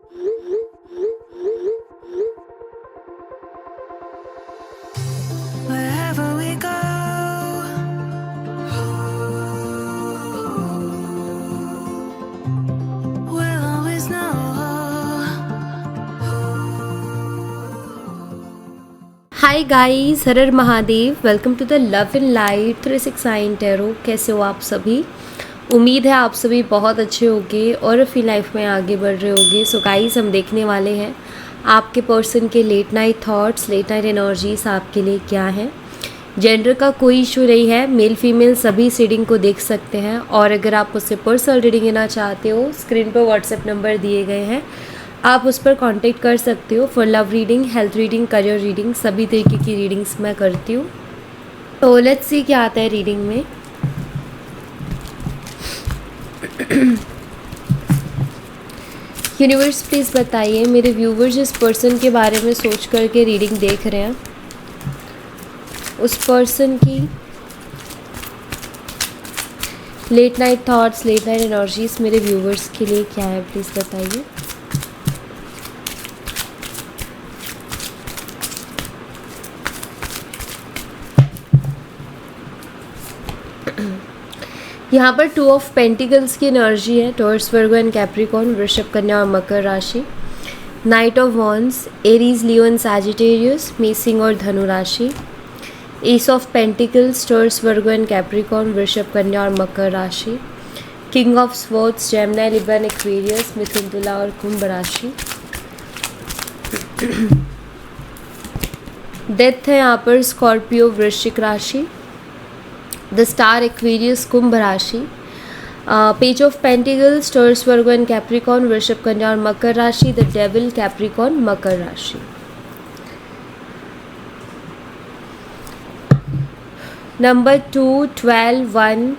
Wherever we go, we'll always know. Hi guys, हर हर Mahadev. Welcome to the love in light 369 tarot. कैसे हो आप सभी? उम्मीद है आप सभी बहुत अच्छे होंगे और अपनी लाइफ में आगे बढ़ रहे होंगे। सो गाइस, हम देखने वाले हैं आपके पर्सन के late night thoughts, late night energies आपके लिए क्या है। जेंडर का कोई इशू नहीं है, मेल फीमेल सभी इस रीडिंग को देख सकते हैं। और अगर आप मुझसे पर्सनल रीडिंग लेना चाहते हो, स्क्रीन पर व्हाट्सएप नंबर दिए गए हैं, आप उस पर कांटेक्ट कर सकते हो for love reading, health reading, career reading, सभी तरीके की रीडिंग्स मैं करती हूँ। तो लेट्स सी क्या आता है रीडिंग में। यूनिवर्स प्लीज़ बताइए, मेरे व्यूवर्स जिस पर्सन के बारे में सोच करके रीडिंग देख रहे हैं, उस पर्सन की late night thoughts, late night energies मेरे व्यूवर्स के लिए क्या है, प्लीज़ बताइए। यहाँ पर 2 ऑफ पेंटिकल्स की एनर्जी है, टॉरस, वर्गो एंड कैप्रिकॉर्न, वृषभ, कन्या और मकर राशि। Knight of wands, Aries, Leo and Sagittarius, मेषिंग और धनु राशि। Ace of pentacles, Taurus, Virgo and Capricorn, वृषभ, कन्या और मकर राशि। King of swords, Gemini, Libra and Aquarius, मिथुन, तुला और कुंभ राशि। डेथ है यहाँ पर, स्कॉर्पियो, वृश्चिक राशि। द स्टार, एक्वेरियस, कुंभ राशि। Page of pentacles, Taurus, Virgo and Capricorn, वृषभ, कन्या और मकर राशि। द डेविल, कैप्रिकॉर्न, मकर राशि। नंबर 2, 12, 1,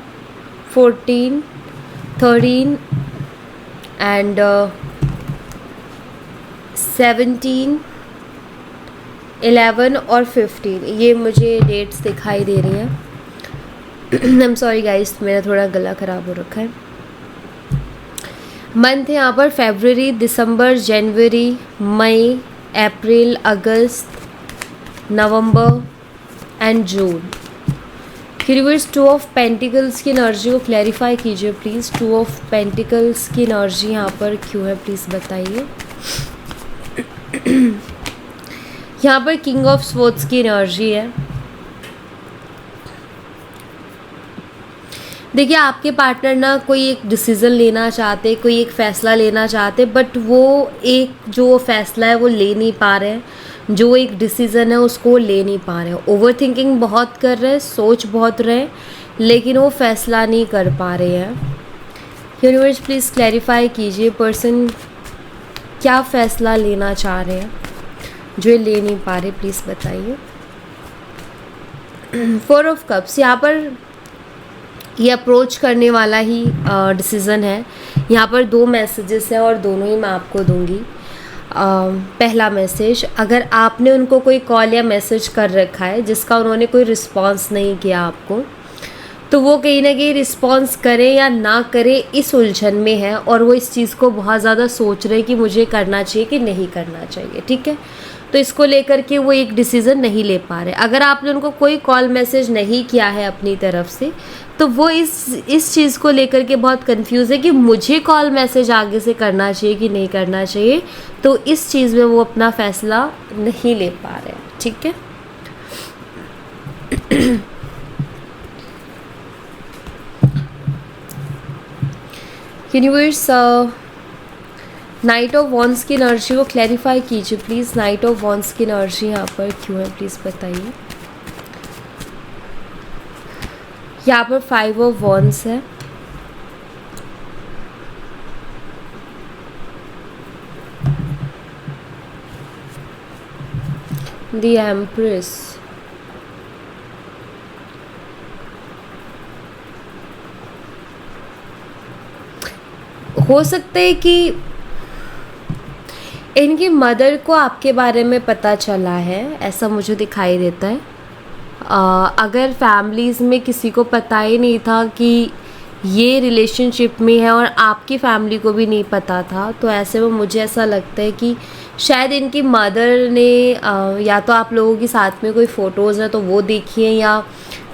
14, 13 एंड 17, 11 और 15, ये मुझे डेट्स दिखाई दे रही हैं। आई एम सॉरी गाइस, मेरा थोड़ा गला ख़राब हो रखा है। मंथ है यहाँ पर February, December, January, May, April, August, November and June. Universe 2 of pentacles की एनर्जी को क्लैरिफाई कीजिए प्लीज़। 2 ऑफ पेंटिकल्स की एनर्जी यहाँ पर क्यों है, प्लीज़ बताइए। यहाँ पर किंग ऑफ स्वॉर्ड्स की एनर्जी है। देखिए, आपके पार्टनर ना कोई एक डिसीज़न लेना चाहते, कोई एक फ़ैसला लेना चाहते, बट वो एक जो फ़ैसला है वो ले नहीं पा रहे हैं, जो एक डिसीज़न है उसको ले नहीं पा रहे हैं। ओवर थिंकिंग बहुत कर रहे हैं, सोच बहुत रहे हैं, लेकिन वो फ़ैसला नहीं कर पा रहे हैं। यूनिवर्स प्लीज़ क्लैरिफाई कीजिए, पर्सन क्या फ़ैसला लेना चाह रहे हैं जो ये ले नहीं पा रहे, प्लीज़ बताइए। 4 ऑफ कप्स, यहाँ पर ये अप्रोच करने वाला ही डिसीज़न है। यहाँ पर 2 मैसेजेस हैं और दोनों ही मैं आपको दूंगी। पहला मैसेज, अगर आपने उनको कोई कॉल या मैसेज कर रखा है जिसका उन्होंने कोई रिस्पांस नहीं किया आपको, तो वो कहीं ना कहीं रिस्पांस करें या ना करें इस उलझन में है, और वो इस चीज़ को बहुत ज़्यादा सोच रहे कि मुझे करना चाहिए कि नहीं करना चाहिए। ठीक है, तो इसको लेकर के वो एक डिसीज़न नहीं ले पा रहे। अगर आपने उनको कोई कॉल मैसेज नहीं किया है अपनी तरफ से, तो वो इस चीज़ को लेकर के बहुत कंफ्यूज है कि मुझे कॉल मैसेज आगे से करना चाहिए कि नहीं करना चाहिए। तो इस चीज़ में वो अपना फैसला नहीं ले पा रहे हैं। ठीक है, यूनिवर्स नाइट ऑफ वॉन्ड्स की एनर्जी को क्लैरिफाई कीजिए प्लीज़। नाइट ऑफ वॉन्ड्स की एनर्जी यहाँ पर क्यों है, प्लीज़ बताइए। यहाँ पर 5 ऑफ वॉन्ड्स है। द एम्प्रेस, हो सकता है कि इनकी मदर को आपके बारे में पता चला है, ऐसा मुझे दिखाई देता है। अगर फैमिलीज़ में किसी को पता ही नहीं था कि ये रिलेशनशिप में है और आपकी फैमिली को भी नहीं पता था, तो ऐसे में मुझे ऐसा लगता है कि शायद इनकी मदर ने या तो आप लोगों के साथ में कोई फ़ोटोज़ है तो वो देखी है, या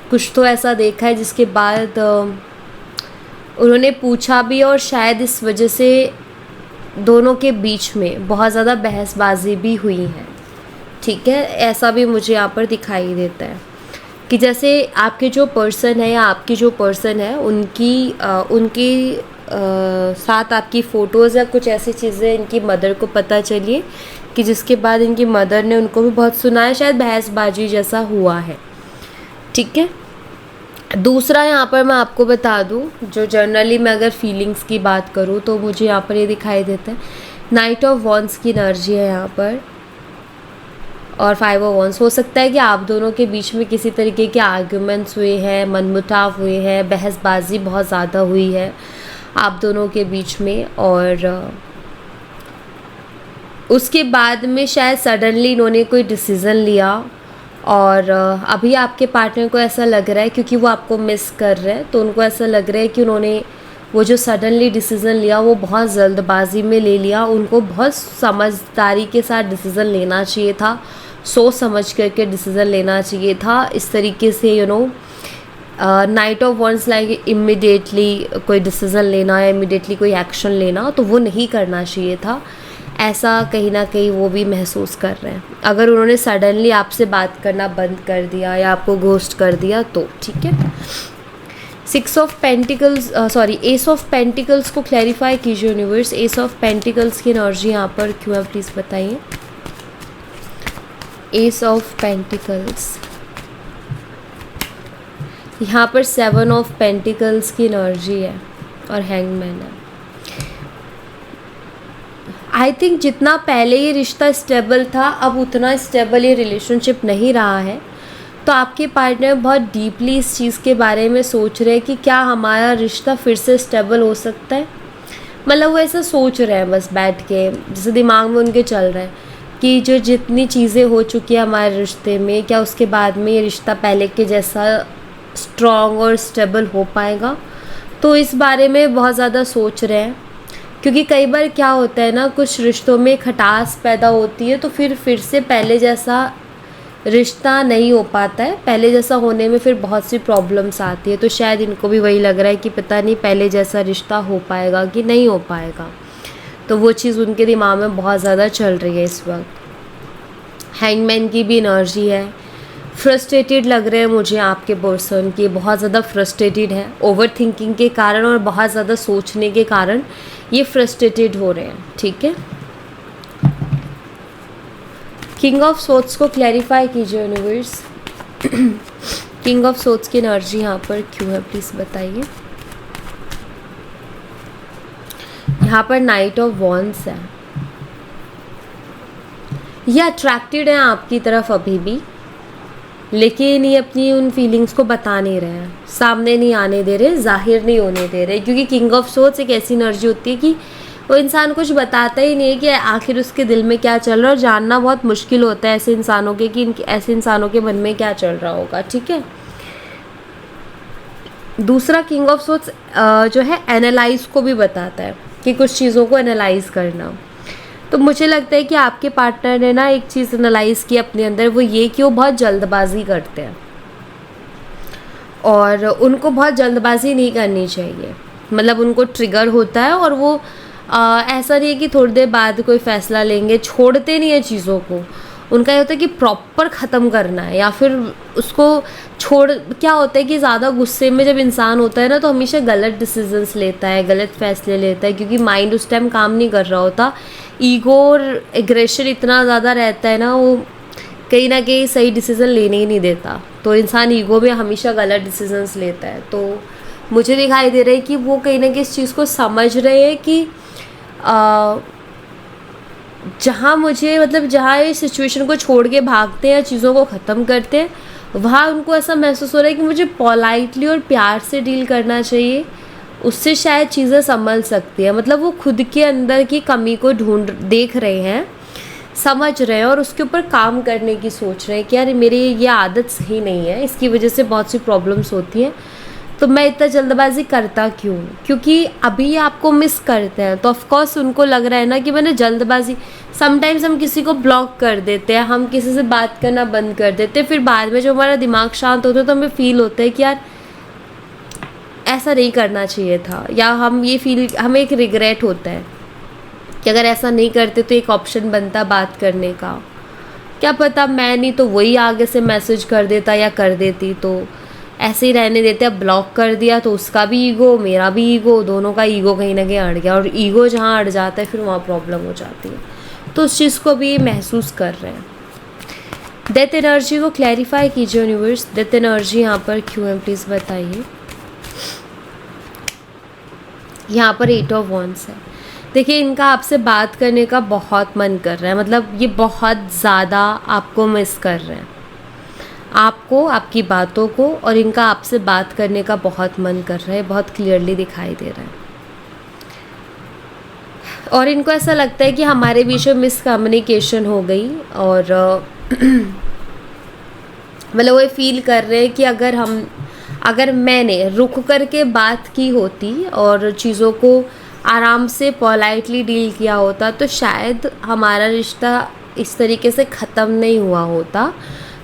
कुछ तो ऐसा देखा है जिसके बाद उन्होंने पूछा भी, और शायद इस वजह से दोनों के बीच में बहुत ज़्यादा बहसबाजी भी हुई है। ठीक है, ऐसा भी मुझे यहाँ पर दिखाई देता है कि जैसे आपके जो पर्सन है या आपकी जो पर्सन है उनकी साथ आपकी फ़ोटोज़ या कुछ ऐसी चीज़ें इनकी मदर को पता चलिए कि जिसके बाद इनकी मदर ने उनको भी बहुत सुनाया, शायद बहसबाजी जैसा हुआ है। ठीक है, दूसरा यहाँ पर मैं आपको बता दूँ, जो जनरली मैं अगर फीलिंग्स की बात करूँ तो मुझे यहाँ पर ये दिखाई देता है नाइट ऑफ वॉन्ड्स की एनर्जी है यहाँ पर, और 5 ऑफ वॉन्ड्स। हो सकता है कि आप दोनों के बीच में किसी तरीके के आर्ग्यूमेंट्स हुए हैं, मनमुटाव हुए हैं, बहसबाजी बहुत ज़्यादा हुई है आप दोनों के बीच में, और उसके बाद में शायद सडनली इन्होंने कोई डिसीज़न लिया, और अभी आपके पार्टनर को ऐसा लग रहा है क्योंकि वो आपको मिस कर रहे हैं, तो उनको ऐसा लग रहा है कि उन्होंने वो जो सडनली डिसीज़न लिया वो बहुत जल्दबाजी में ले लिया। उनको बहुत समझदारी के साथ डिसीज़न लेना चाहिए था, सोच समझ करके डिसीज़न लेना चाहिए था। इस तरीके से night of wands like immediately कोई डिसीज़न लेना या इमिडिएटली कोई एक्शन लेना, तो वो नहीं करना चाहिए था। ऐसा कहीं ना कहीं वो भी महसूस कर रहे हैं। अगर उन्होंने सडनली आपसे बात करना बंद कर दिया या आपको घोस्ट कर दिया तो ठीक है। 6 of pentacles S of pentacles को क्लैरिफाई कीजिए यूनिवर्स। एस ऑफ पेंटिकल्स की एनर्जी यहाँ पर क्यों है प्लीज़ बताइए। एस ऑफ पेंटिकल्स यहाँ पर 7 ऑफ पेंटिकल्स की एनर्जी है और हैंगमैन है। आई थिंक जितना पहले ये रिश्ता स्टेबल था अब उतना स्टेबल ये रिलेशनशिप नहीं रहा है, तो आपके पार्टनर बहुत डीपली इस चीज़ के बारे में सोच रहे हैं कि क्या हमारा रिश्ता फिर से स्टेबल हो सकता है। मतलब वो ऐसा सोच रहे हैं बस बैठ के, जैसे दिमाग में उनके चल रहा है कि जो जितनी चीज़ें हो चुकी है हमारे रिश्ते में, क्या उसके बाद में ये रिश्ता पहले के जैसा स्ट्रॉन्ग और स्टेबल हो पाएगा। तो इस बारे में बहुत ज़्यादा सोच रहे हैं, क्योंकि कई बार क्या होता है ना, कुछ रिश्तों में खटास पैदा होती है तो फिर से पहले जैसा रिश्ता नहीं हो पाता है। पहले जैसा होने में फिर बहुत सी प्रॉब्लम्स आती है, तो शायद इनको भी वही लग रहा है कि पता नहीं पहले जैसा रिश्ता हो पाएगा कि नहीं हो पाएगा। तो वो चीज़ उनके दिमाग में बहुत ज़्यादा चल रही है इस वक्त। हैंगमैन की भी एनर्जी है। फ्रस्ट्रेटेड लग रहे हैं मुझे आपके पर्सन की, बहुत ज़्यादा फ्रस्ट्रेटेड है ओवर थिंकिंग के कारण और बहुत ज़्यादा सोचने के कारण ये फ्रस्ट्रेटेड हो रहे हैं। ठीक है, किंग ऑफ सोर्ड्स को क्लैरिफाई कीजिए यूनिवर्स। किंग ऑफ सोर्ड्स की एनर्जी यहाँ पर क्यों है प्लीज़ बताइए। यहाँ पर नाइट ऑफ वॉन्ड्स है। ये अट्रैक्टेड है आपकी तरफ अभी भी, लेकिन ये अपनी उन फीलिंग्स को बता नहीं रहे हैं, सामने नहीं आने दे रहे, जाहिर नहीं होने दे रहे, क्योंकि किंग ऑफ सोर्ड्स एक ऐसी एनर्जी होती है कि वो इंसान कुछ बताता ही नहीं है कि आखिर उसके दिल में क्या चल रहा है, और जानना बहुत मुश्किल होता है ऐसे इंसानों के कि ऐसे इंसानों के मन में क्या चल रहा होगा। ठीक है, दूसरा किंग ऑफ सोर्ड्स जो है एनालाइज को भी बताता है कि कुछ चीज़ों को एनालाइज करना। तो मुझे लगता है कि आपके पार्टनर ने ना एक चीज़ एनालाइज की अपने अंदर, वो ये कि वो बहुत जल्दबाजी करते हैं और उनको बहुत जल्दबाजी नहीं करनी चाहिए। मतलब उनको ट्रिगर होता है और वो ऐसा नहीं है कि थोड़ी देर बाद कोई फ़ैसला लेंगे, छोड़ते नहीं है चीज़ों को। उनका ये होता है कि प्रॉपर ख़त्म करना है, या फिर उसको क्या होता है कि ज़्यादा गुस्से में जब इंसान होता है ना तो हमेशा गलत डिसीजंस लेता है, गलत फैसले लेता है, क्योंकि माइंड उस टाइम काम नहीं कर रहा होता। ईगो और एग्रेशन इतना ज़्यादा रहता है ना, वो कहीं ना कहीं सही डिसीज़न लेने ही नहीं देता। तो इंसान ईगो में हमेशा गलत डिसीजंस लेता है। तो मुझे दिखाई दे रहा है कि वो कहीं ना कहीं इस चीज़ को समझ रहे हैं कि जहाँ ये सिचुएशन को छोड़ के भागते हैं, चीज़ों को ख़त्म करते हैं, वहाँ उनको ऐसा महसूस हो रहा है कि मुझे पोलाइटली और प्यार से डील करना चाहिए, उससे शायद चीज़ें संभल सकती है। मतलब वो खुद के अंदर की कमी को देख रहे हैं, समझ रहे हैं और उसके ऊपर काम करने की सोच रहे हैं कि यार मेरी ये आदत सही नहीं है, इसकी वजह से बहुत सी प्रॉब्लम्स होती हैं। तो मैं इतना जल्दबाजी करता क्यों? क्योंकि अभी ये आपको मिस करते हैं, तो ऑफ कोर्स उनको लग रहा है ना कि मैंने जल्दबाजी। समटाइम्स हम किसी को ब्लॉक कर देते हैं, हम किसी से बात करना बंद कर देते हैं, फिर बाद में जब हमारा दिमाग शांत होता है तो हमें फील होता है कि यार ऐसा नहीं करना चाहिए था, या हमें एक रिग्रेट होता है कि अगर ऐसा नहीं करते तो एक ऑप्शन बनता बात करने का। क्या पता मैं नहीं तो वही आगे से मैसेज कर देता या कर देती, तो ऐसे ही रहने देते। अब ब्लॉक कर दिया तो उसका भी ईगो, मेरा भी ईगो, दोनों का ईगो कहीं ना कहीं अड़ गया, और ईगो जहाँ अड़ जाता है फिर वहाँ प्रॉब्लम हो जाती है। तो उस चीज़ को भी महसूस कर रहे हैं। डेथ एनर्जी को क्लैरिफाई कीजिए यूनिवर्स। डेथ एनर्जी यहाँ पर क्यों है प्लीज़ बताइए। यहाँ पर 8 ऑफ वॉन्ड्स है। देखिए इनका आपसे बात करने का बहुत मन कर रहा है, मतलब ये बहुत ज़्यादा आपको मिस कर रहे हैं, आपको, आपकी बातों को, और इनका आपसे बात करने का बहुत मन कर रहा है, बहुत क्लियरली दिखाई दे रहा है। और इनको ऐसा लगता है कि हमारे बीच में मिसकम्युनिकेशन हो गई, और मतलब वो फील कर रहे हैं कि अगर मैंने रुक करके बात की होती और चीज़ों को आराम से पोलाइटली डील किया होता तो शायद हमारा रिश्ता इस तरीके से ख़त्म नहीं हुआ होता।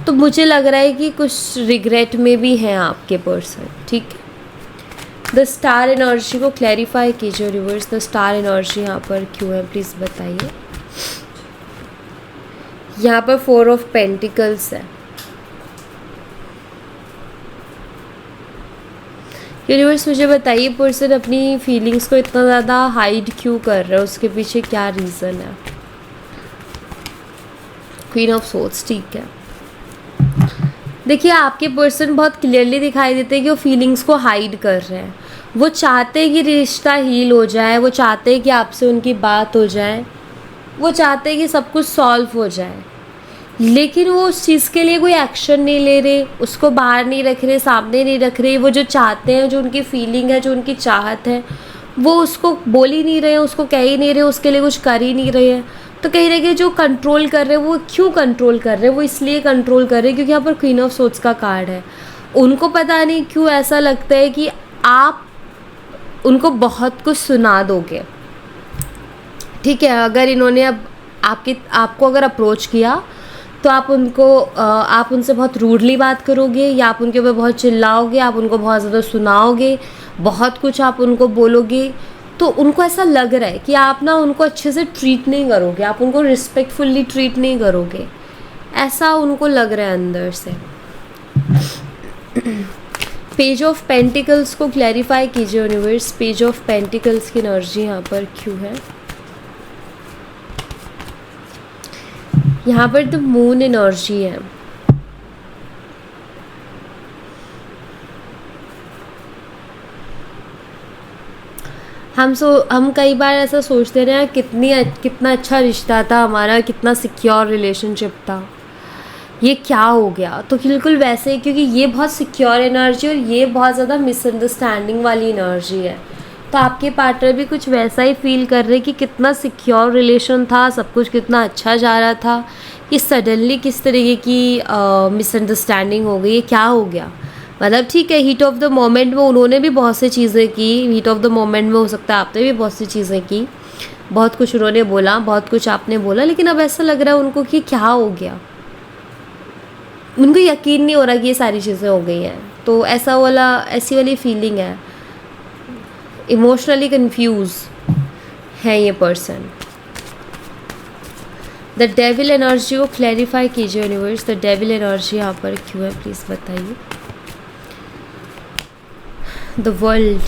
तो मुझे लग रहा है कि कुछ रिग्रेट में भी हैं आपके पर्सन, ठीक है। द स्टार एनर्जी को क्लैरिफाई कीजिए रिवर्स। द स्टार एनर्जी यहाँ पर क्यों है प्लीज़ बताइए। यहाँ पर 4 ऑफ पेंटिकल्स है। यूनिवर्स मुझे बताइए पर्सन अपनी फीलिंग्स को इतना ज़्यादा हाइड क्यों कर रहा है, उसके पीछे क्या रीज़न है। क्वीन ऑफ सोर्ड्स, ठीक है। देखिए आपके पर्सन बहुत क्लियरली दिखाई देते हैं कि वो फीलिंग्स को हाइड कर रहे हैं। वो चाहते हैं कि रिश्ता हील हो जाए, वो चाहते हैं कि आपसे उनकी बात हो जाए, वो चाहते हैं कि सब कुछ सॉल्व हो जाए, लेकिन वो उस चीज़ के लिए कोई एक्शन नहीं ले रहे, उसको बाहर नहीं रख रहे, सामने नहीं रख रहे। वो जो चाहते हैं, जो उनकी फीलिंग है, जो उनकी चाहत है, वो उसको बोल ही नहीं रहे, उसको कह ही नहीं रहे, उसके लिए कुछ कर ही नहीं रहे हैं। तो कहीं ना कहीं जो कंट्रोल कर रहे हैं, वो क्यों कंट्रोल कर रहे हैं? वो इसलिए कंट्रोल कर रहे हैं क्योंकि यहाँ पर क्वीन ऑफ सोर्ड्स का कार्ड है। उनको पता नहीं क्यों ऐसा लगता है कि आप उनको बहुत कुछ सुना दोगे, ठीक है। अगर इन्होंने अब आपको अगर अप्रोच किया तो आप उनसे बहुत रूडली बात करोगे, या आप उनके ऊपर बहुत चिल्लाओगे, आप उनको बहुत ज़्यादा सुनाओगे, बहुत कुछ आप उनको बोलोगे। तो उनको ऐसा लग रहा है कि आप ना उनको अच्छे से ट्रीट नहीं करोगे, आप उनको रिस्पेक्टफुली ट्रीट नहीं करोगे, ऐसा उनको लग रहा है अंदर से। पेज ऑफ पेंटिकल्स को क्लैरिफाई कीजिए यूनिवर्स। पेज ऑफ पेंटिकल्स की एनर्जी यहाँ पर क्यों है। यहाँ पर द मून एनर्जी है। हम कई बार ऐसा सोचते रहे कितना अच्छा रिश्ता था हमारा, कितना सिक्योर रिलेशनशिप था, ये क्या हो गया। तो बिल्कुल वैसे ही, क्योंकि ये बहुत सिक्योर एनर्जी और ये बहुत ज़्यादा मिसअंडरस्टैंडिंग वाली एनर्जी है, तो आपके पार्टनर भी कुछ वैसा ही फील कर रहे कि कितना सिक्योर रिलेशन था, सब कुछ कितना अच्छा जा रहा था, कि सडनली किस तरीके की मिसअंडरस्टैंडिंग हो गई, क्या हो गया। मतलब ठीक है, हीट ऑफ द मोमेंट में उन्होंने भी बहुत सी चीज़ें की, हीट ऑफ द मोमेंट में हो सकता है आपने भी बहुत सी चीज़ें की, बहुत कुछ उन्होंने बोला, बहुत कुछ आपने बोला, लेकिन अब ऐसा लग रहा है उनको कि क्या हो गया, उनको यकीन नहीं हो रहा कि ये सारी चीज़ें हो गई हैं। तो ऐसी वाली फीलिंग है, इमोशनली कंफ्यूज है ये पर्सन। द डेविल एनर्जी को क्लैरिफाई कीजिए यूनिवर्स। द डेविल एनर्जी यहाँ पर क्यों है प्लीज़ बताइए। The world,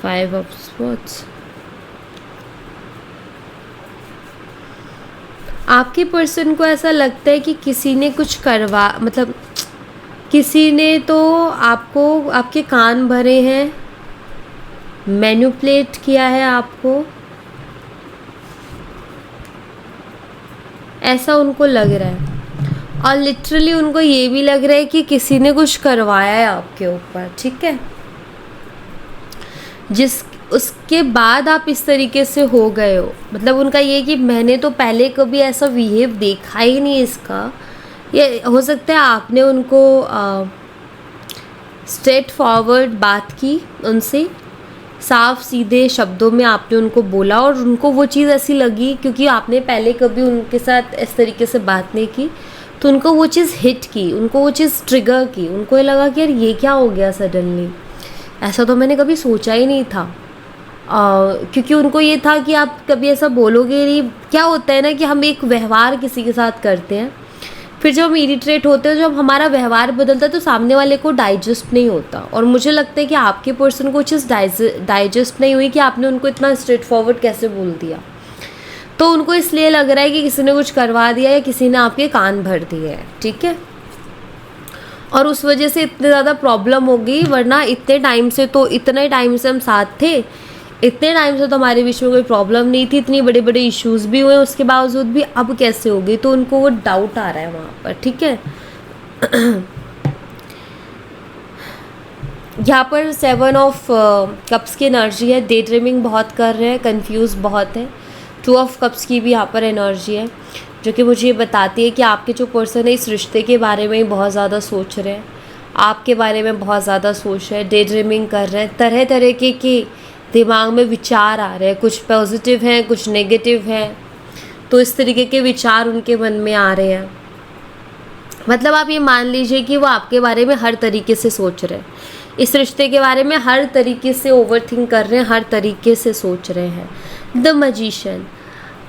five of swords. आपके पर्सन को ऐसा लगता है कि किसी ने कुछ मतलब किसी ने तो आपको, आपके कान भरे हैं, मैनिपुलेट किया है आपको, ऐसा उनको लग रहा है। और लिटरली उनको ये भी लग रहा है कि किसी ने कुछ करवाया है आपके ऊपर, ठीक है। उसके बाद आप इस तरीके से हो गए हो, मतलब उनका ये कि मैंने तो पहले कभी ऐसा बिहेव देखा ही नहीं इसका। ये हो सकता है आपने उनको स्ट्रेट फॉरवर्ड बात की, उनसे साफ सीधे शब्दों में आपने उनको बोला और उनको वो चीज़ ऐसी लगी क्योंकि आपने पहले कभी उनके साथ इस तरीके से बात नहीं की, तो उनको वो चीज़ हिट की, उनको वो चीज़ ट्रिगर की। उनको ये लगा कि यार ये क्या हो गया सडनली, ऐसा तो मैंने कभी सोचा ही नहीं था। क्योंकि उनको ये था कि आप कभी ऐसा बोलोगे नहीं। क्या होता है ना कि हम एक व्यवहार किसी के साथ करते हैं, फिर जब हम इरिटेट होते हैं, जब हमारा व्यवहार बदलता है तो सामने वाले को डाइजेस्ट नहीं होता। और मुझे लगता है कि आपके पर्सन को चीज़ डाइजेस्ट नहीं हुई कि आपने उनको इतना स्ट्रेट फॉरवर्ड कैसे बोल दिया। तो उनको इसलिए लग रहा है कि किसी ने कुछ करवा दिया या किसी ने आपके कान भर दिए हैं, ठीक है। और उस वजह से इतने ज़्यादा प्रॉब्लम हो गई, वरना इतने टाइम से हम साथ थे, इतने टाइम से तो हमारे बीच में कोई प्रॉब्लम नहीं थी, इतनी बड़े बड़े इश्यूज़ भी हुए, उसके बावजूद भी अब कैसे हो गई। तो उनको वो डाउट आ रहा है वहाँ पर, ठीक है। यहाँ पर 7 ऑफ कप्स की एनर्जी है, डे ड्रीमिंग बहुत कर रहे हैं, कंफ्यूज बहुत है। 2 ऑफ कप्स की भी यहाँ पर एनर्जी है, जो कि मुझे ये बताती है कि आपके जो पर्सन है इस रिश्ते के बारे में बहुत ज़्यादा सोच रहे हैं, आपके बारे में बहुत ज़्यादा सोच रहे हैं, डे ड्रीमिंग कर रहे हैं, तरह तरह के दिमाग में विचार आ रहे हैं, कुछ पॉजिटिव हैं कुछ नेगेटिव हैं। तो इस तरीके के विचार उनके मन में आ रहे हैं। मतलब आप ये मान लीजिए कि वो आपके बारे में हर तरीके से सोच रहे हैं, इस रिश्ते के बारे में हर तरीके से ओवरथिंक कर रहे हैं, हर तरीके से सोच रहे हैं। द मैजिशियन,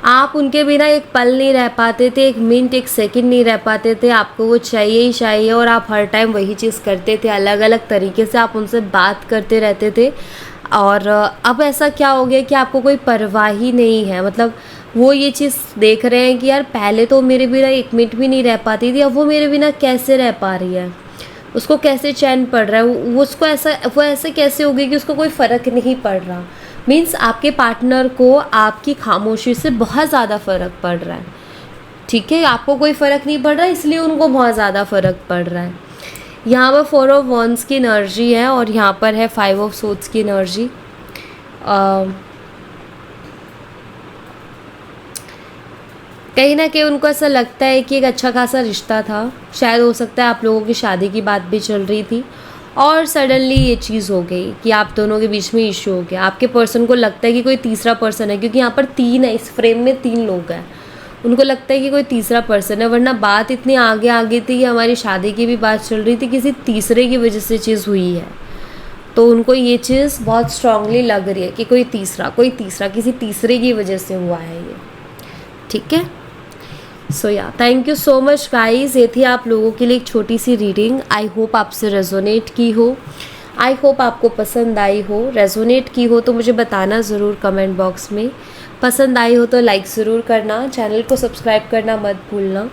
आप उनके बिना एक पल नहीं रह पाते थे, एक मिनट एक सेकंड नहीं रह पाते थे, आपको वो चाहिए ही चाहिए और आप हर टाइम वही चीज़ करते थे, अलग अलग तरीके से आप उनसे बात करते रहते थे। और अब ऐसा क्या हो गया कि आपको कोई परवाह ही नहीं है। मतलब वो ये चीज़ देख रहे हैं कि यार पहले तो मेरे बिना एक मिनट भी नहीं रह पाती थी, अब वो मेरे बिना कैसे रह पा रही है, उसको कैसे चैन पड़ रहा है, वो ऐसे कैसे हो गई कि उसको कोई फ़र्क नहीं पड़ रहा। मीन्स आपके पार्टनर को आपकी खामोशी से बहुत ज़्यादा फ़र्क पड़ रहा है, ठीक है। आपको कोई फ़र्क नहीं पड़ रहा, इसलिए उनको बहुत ज़्यादा फ़र्क पड़ रहा है। यहाँ पर 4 ऑफ वॉन्ड्स की एनर्जी है और यहाँ पर है 5 ऑफ सोर्ड्स की एनर्जी। कहीं ना कहीं उनको ऐसा लगता है कि एक अच्छा खासा रिश्ता था, शायद हो सकता है आप लोगों की शादी की बात भी चल रही थी और सडनली ये चीज़ हो गई कि आप दोनों के बीच में इशू हो गया। आपके पर्सन को लगता है कि कोई तीसरा पर्सन है, क्योंकि यहाँ पर 3 है, इस फ्रेम में 3 लोग हैं। उनको लगता है कि कोई तीसरा पर्सन है, वरना बात इतनी आगे आगे थी कि हमारी शादी की भी बात चल रही थी, किसी तीसरे की वजह से चीज़ हुई है। तो उनको ये चीज़ बहुत स्ट्रांगली लग रही है कि कोई तीसरा किसी तीसरे की वजह से हुआ है ये, ठीक है। सो या thank you so much guys, ये थी आप लोगों के लिए एक छोटी सी रीडिंग। आई होप आपसे रेजोनेट की हो, आई होप आपको पसंद आई हो। रेजोनेट की हो तो मुझे बताना ज़रूर कमेंट बॉक्स में, पसंद आई हो तो लाइक ज़रूर करना, चैनल को सब्सक्राइब करना मत भूलना।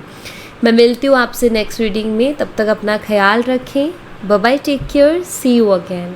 मैं मिलती हूँ आपसे नेक्स्ट रीडिंग में, तब तक अपना ख्याल रखें। Bye bye, take care, see you again.